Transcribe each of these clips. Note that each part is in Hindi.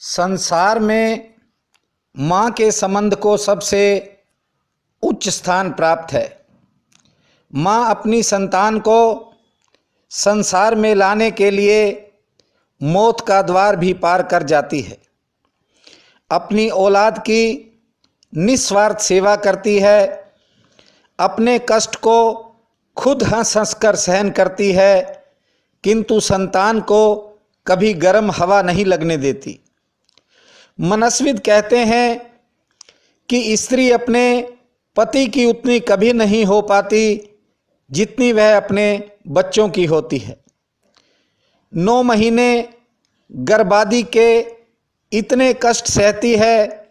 संसार में माँ के संबंध को सबसे उच्च स्थान प्राप्त है। माँ अपनी संतान को संसार में लाने के लिए मौत का द्वार भी पार कर जाती है। अपनी औलाद की निस्वार्थ सेवा करती है। अपने कष्ट को खुद हंस हंस कर सहन करती है, किंतु संतान को कभी गर्म हवा नहीं लगने देती। मनस्विद कहते हैं कि स्त्री अपने पति की उतनी कभी नहीं हो पाती जितनी वह अपने बच्चों की होती है। 9 महीने गर्भादि के इतने कष्ट सहती है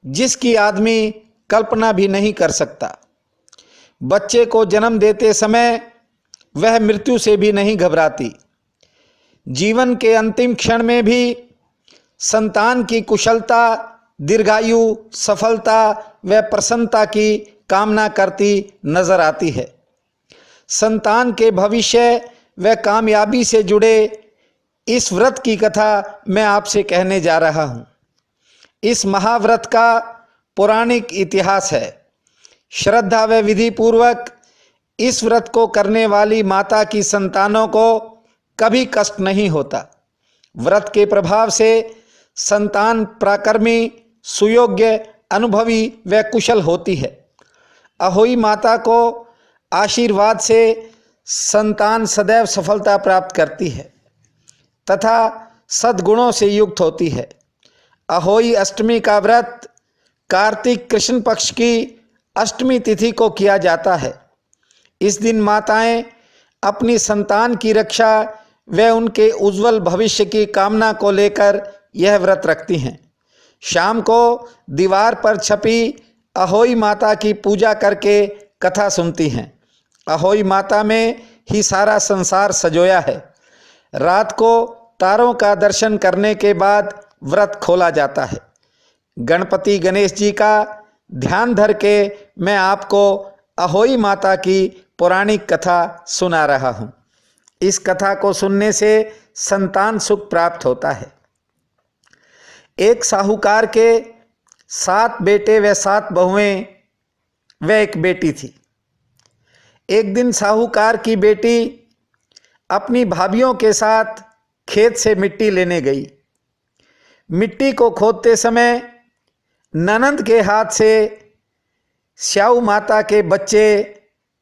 जिसकी आदमी कल्पना भी नहीं कर सकता। बच्चे को जन्म देते समय वह मृत्यु से भी नहीं घबराती। जीवन के अंतिम क्षण में भी संतान की कुशलता, दीर्घायु, सफलता व प्रसन्नता की कामना करती नजर आती है। संतान के भविष्य व कामयाबी से जुड़े इस व्रत की कथा मैं आपसे कहने जा रहा हूँ। इस महाव्रत का पौराणिक इतिहास है। श्रद्धा व विधि पूर्वक इस व्रत को करने वाली माता की संतानों को कभी कष्ट नहीं होता। व्रत के प्रभाव से संतान पराक्रमी, सुयोग्य, अनुभवी व कुशल होती है। अहोई माता को आशीर्वाद से संतान सदैव सफलता प्राप्त करती है तथा सद्गुणों से युक्त होती है। अहोई अष्टमी का व्रत कार्तिक कृष्ण पक्ष की अष्टमी तिथि को किया जाता है। इस दिन माताएं अपनी संतान की रक्षा व उनके उज्जवल भविष्य की कामना को लेकर यह व्रत रखती हैं। शाम को दीवार पर छपी अहोई माता की पूजा करके कथा सुनती हैं। अहोई माता में ही सारा संसार सजोया है। रात को तारों का दर्शन करने के बाद व्रत खोला जाता है। गणपति गणेश जी का ध्यान धर के मैं आपको अहोई माता की पौराणिक कथा सुना रहा हूँ। इस कथा को सुनने से संतान सुख प्राप्त होता है। एक साहूकार के 7 बेटे व 7 बहुएं व एक बेटी थी। एक दिन साहूकार की बेटी अपनी भाभियों के साथ खेत से मिट्टी लेने गई। मिट्टी को खोदते समय ननंद के हाथ से स्याऊ माता के बच्चे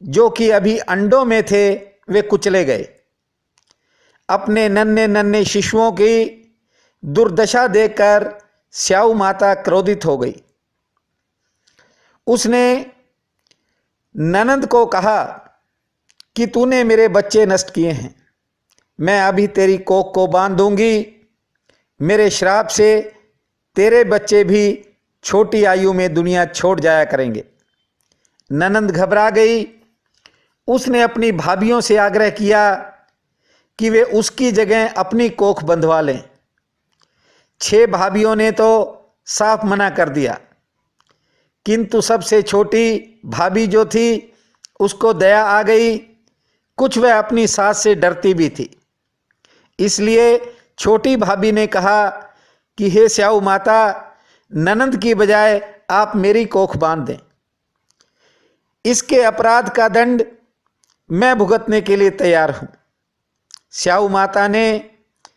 जो कि अभी अंडों में थे वे कुचले गए। अपने नन्हे नन्हे शिशुओं की दुर्दशा देखकर स्याऊ माता क्रोधित हो गई। उसने ननंद को कहा कि तूने मेरे बच्चे नष्ट किए हैं, मैं अभी तेरी कोख को बांध दूंगी। मेरे श्राप से तेरे बच्चे भी छोटी आयु में दुनिया छोड़ जाया करेंगे। ननंद घबरा गई। उसने अपनी भाभियों से आग्रह किया कि वे उसकी जगह अपनी कोख बंधवा लें। 6 भाभियों ने तो साफ मना कर दिया, किंतु सबसे छोटी भाभी जो थी उसको दया आ गई। कुछ वह अपनी सास से डरती भी थी, इसलिए छोटी भाभी ने कहा कि हे स्याऊ माता, ननंद की बजाय आप मेरी कोख बांध दें। इसके अपराध का दंड मैं भुगतने के लिए तैयार हूँ। स्याऊ माता ने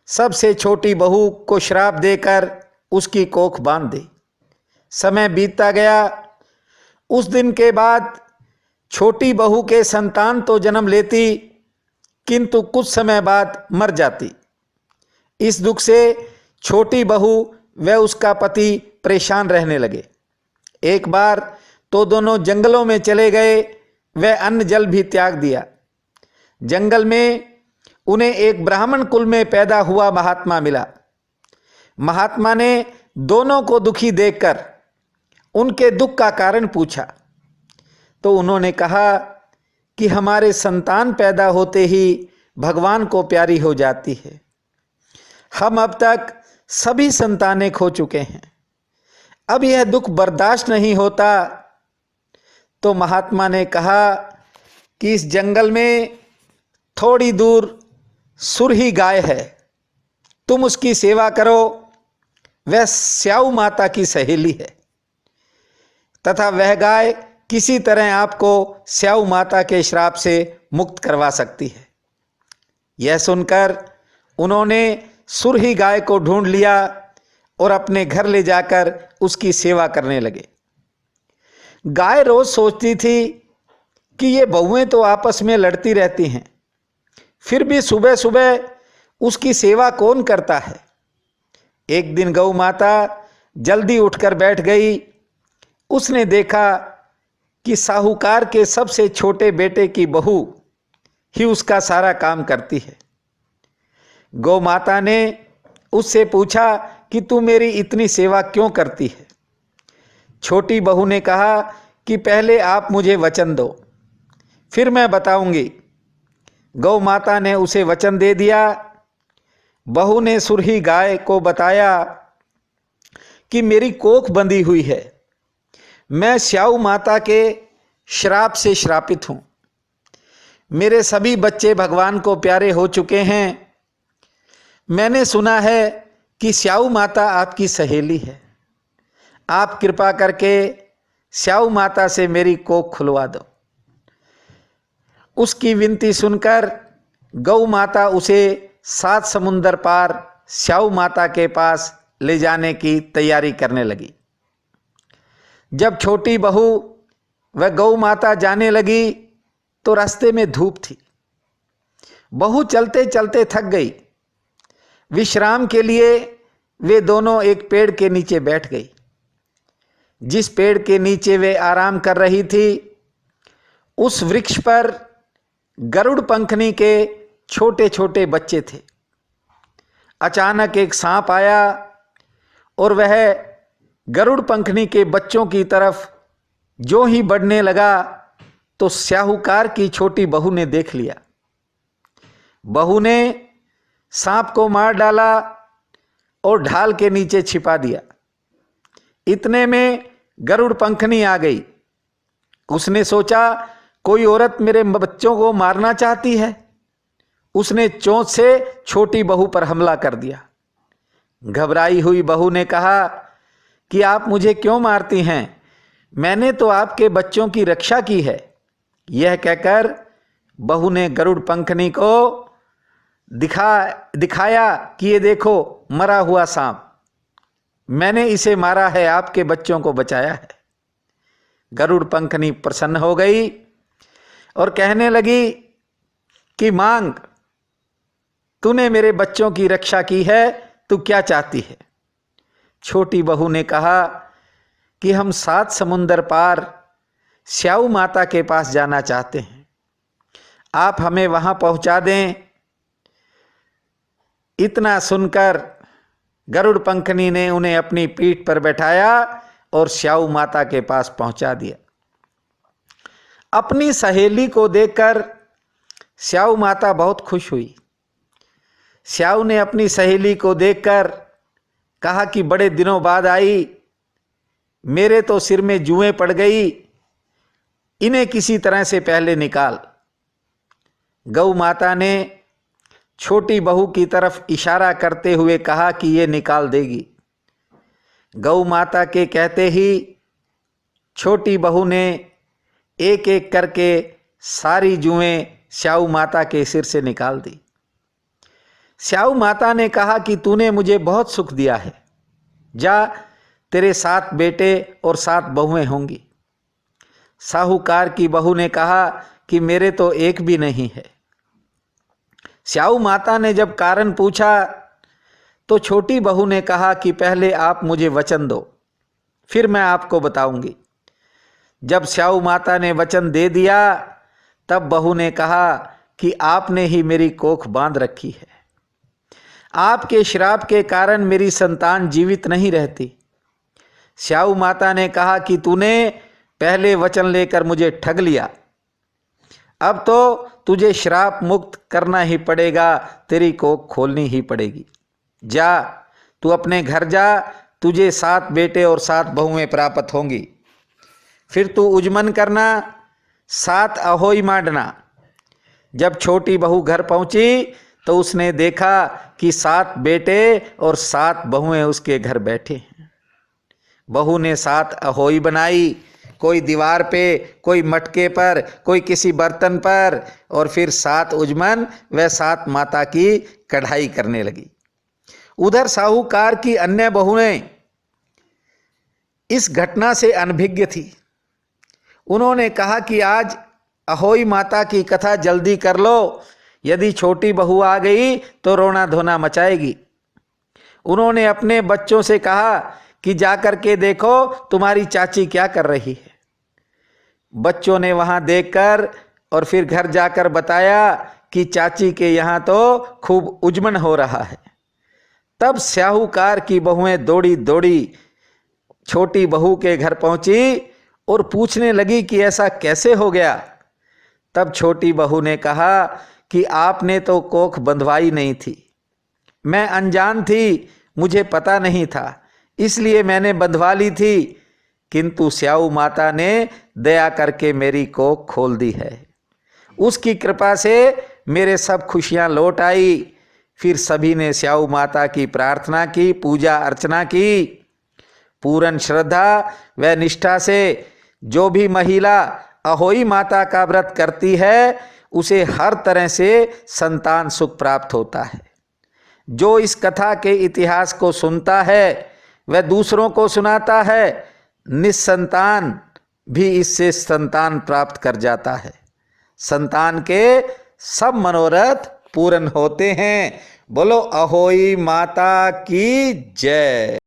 सबसे छोटी बहू को श्राप देकर उसकी कोख बांध दी। समय बीतता गया। उस दिन के बाद छोटी बहू के संतान तो जन्म लेती, किंतु कुछ समय बाद मर जाती। इस दुख से छोटी बहू व उसका पति परेशान रहने लगे। एक बार तो दोनों जंगलों में चले गए व अन्न जल भी त्याग दिया। जंगल में उन्हें एक ब्राह्मण कुल में पैदा हुआ महात्मा मिला। महात्मा ने दोनों को दुखी देखकर उनके दुख का कारण पूछा, तो उन्होंने कहा कि हमारे संतान पैदा होते ही भगवान को प्यारी हो जाती है। हम अब तक सभी संतानें खो चुके हैं, अब यह दुख बर्दाश्त नहीं होता। तो महात्मा ने कहा कि इस जंगल में थोड़ी दूर सुरही गाय है, तुम उसकी सेवा करो, वह स्याऊ माता की सहेली है तथा वह गाय किसी तरह आपको स्याऊ माता के श्राप से मुक्त करवा सकती है। यह सुनकर उन्होंने सुरही गाय को ढूंढ लिया और अपने घर ले जाकर उसकी सेवा करने लगे। गाय रोज सोचती थी कि ये बहुएं तो आपस में लड़ती रहती हैं, फिर भी सुबह सुबह उसकी सेवा कौन करता है। एक दिन गौ माता जल्दी उठकर बैठ गई। उसने देखा कि साहूकार के सबसे छोटे बेटे की बहू ही उसका सारा काम करती है। गौ माता ने उससे पूछा कि तू मेरी इतनी सेवा क्यों करती है। छोटी बहू ने कहा कि पहले आप मुझे वचन दो, फिर मैं बताऊंगी। गौ माता ने उसे वचन दे दिया। बहू ने सुरही गाय को बताया कि मेरी कोख बंधी हुई है, मैं स्याऊ माता के श्राप से श्रापित हूं। मेरे सभी बच्चे भगवान को प्यारे हो चुके हैं। मैंने सुना है कि स्याऊ माता आपकी सहेली है। आप कृपा करके स्याऊ माता से मेरी कोख खुलवा दो। उसकी विनती सुनकर गौ माता उसे 7 समुंदर पार स्याऊ माता के पास ले जाने की तैयारी करने लगी। जब छोटी बहू वह गौ माता जाने लगी तो रास्ते में धूप थी। बहू चलते चलते थक गई। विश्राम के लिए वे दोनों एक पेड़ के नीचे बैठ गई। जिस पेड़ के नीचे वे आराम कर रही थी, उस वृक्ष पर गरुड़ पंखनी के छोटे छोटे बच्चे थे। अचानक एक सांप आया और वह गरुड़ पंखनी के बच्चों की तरफ जो ही बढ़ने लगा तो साहूकार की छोटी बहू ने देख लिया। बहू ने सांप को मार डाला और ढाल के नीचे छिपा दिया। इतने में गरुड़ पंखनी आ गई। उसने सोचा कोई औरत मेरे बच्चों को मारना चाहती है। उसने चोंच से छोटी बहू पर हमला कर दिया। घबराई हुई बहू ने कहा कि आप मुझे क्यों मारती हैं? मैंने तो आपके बच्चों की रक्षा की है। यह कहकर बहू ने गरुड़ पंखनी को दिखाया कि ये देखो मरा हुआ सांप, मैंने इसे मारा है, आपके बच्चों को बचाया है। गरुड़ पंखनी प्रसन्न हो गई और कहने लगी कि मांग, तूने मेरे बच्चों की रक्षा की है, तू क्या चाहती है? छोटी बहू ने कहा कि हम 7 समुंदर पार स्याऊ माता के पास जाना चाहते हैं, आप हमें वहां पहुंचा दें। इतना सुनकर गरुड़ पंखनी ने उन्हें अपनी पीठ पर बैठाया और स्याऊ माता के पास पहुंचा दिया। अपनी सहेली को देखकर स्याऊ माता बहुत खुश हुई। स्याऊ ने अपनी सहेली को देखकर कहा कि बड़े दिनों बाद आई, मेरे तो सिर में जुएं पड़ गई, इन्हें किसी तरह से पहले निकाल। गौ माता ने छोटी बहू की तरफ इशारा करते हुए कहा कि ये निकाल देगी। गौ माता के कहते ही छोटी बहू ने एक एक करके सारी जुएं स्याऊ माता के सिर से निकाल दी। स्याऊ माता ने कहा कि तूने मुझे बहुत सुख दिया है, जा, तेरे 7 बेटे और 7 बहुएं होंगी। साहूकार की बहू ने कहा कि मेरे तो एक भी नहीं है। स्याऊ माता ने जब कारण पूछा तो छोटी बहू ने कहा कि पहले आप मुझे वचन दो, फिर मैं आपको बताऊंगी। जब स्याऊ माता ने वचन दे दिया तब बहू ने कहा कि आपने ही मेरी कोख बांध रखी है, आपके श्राप के कारण मेरी संतान जीवित नहीं रहती। स्याऊ माता ने कहा कि तूने पहले वचन लेकर मुझे ठग लिया, अब तो तुझे श्राप मुक्त करना ही पड़ेगा, तेरी कोख खोलनी ही पड़ेगी। जा, तू अपने घर जा, तुझे 7 बेटे और 7 बहुएं प्राप्त होंगी। फिर तू उजमन करना, 7 अहोई मांडना। जब छोटी बहू घर पहुंची तो उसने देखा कि 7 बेटे और 7 बहुएं उसके घर बैठे हैं। बहू ने 7 अहोई बनाई, कोई दीवार पे, कोई मटके पर, कोई किसी बर्तन पर, और फिर 7 उजमन व 7 माता की कढ़ाई करने लगी। उधर साहूकार की अन्य बहुएं इस घटना से अनभिज्ञ थी। उन्होंने कहा कि आज अहोई माता की कथा जल्दी कर लो, यदि छोटी बहू आ गई तो रोना धोना मचाएगी। उन्होंने अपने बच्चों से कहा कि जाकर के देखो तुम्हारी चाची क्या कर रही है। बच्चों ने वहां देखकर और फिर घर जाकर बताया कि चाची के यहाँ तो खूब उजमन हो रहा है। तब साहूकार की बहुएं दौड़ी दौड़ी छोटी बहू के घर पहुंची और पूछने लगी कि ऐसा कैसे हो गया। तब छोटी बहू ने कहा कि आपने तो कोख बंधवाई नहीं थी, मैं अनजान थी, मुझे पता नहीं था, इसलिए मैंने बंधवा ली थी, किंतु स्याऊ माता ने दया करके मेरी कोख खोल दी है। उसकी कृपा से मेरे सब खुशियां लौट आई। फिर सभी ने स्याऊ माता की प्रार्थना की, पूजा अर्चना की। पूर्ण श्रद्धा व निष्ठा से जो भी महिला अहोई माता का व्रत करती है उसे हर तरह से संतान सुख प्राप्त होता है। जो इस कथा के इतिहास को सुनता है वह दूसरों को सुनाता है, निस्संतान भी इससे संतान प्राप्त कर जाता है। संतान के सब मनोरथ पूर्ण होते हैं। बोलो अहोई माता की जय।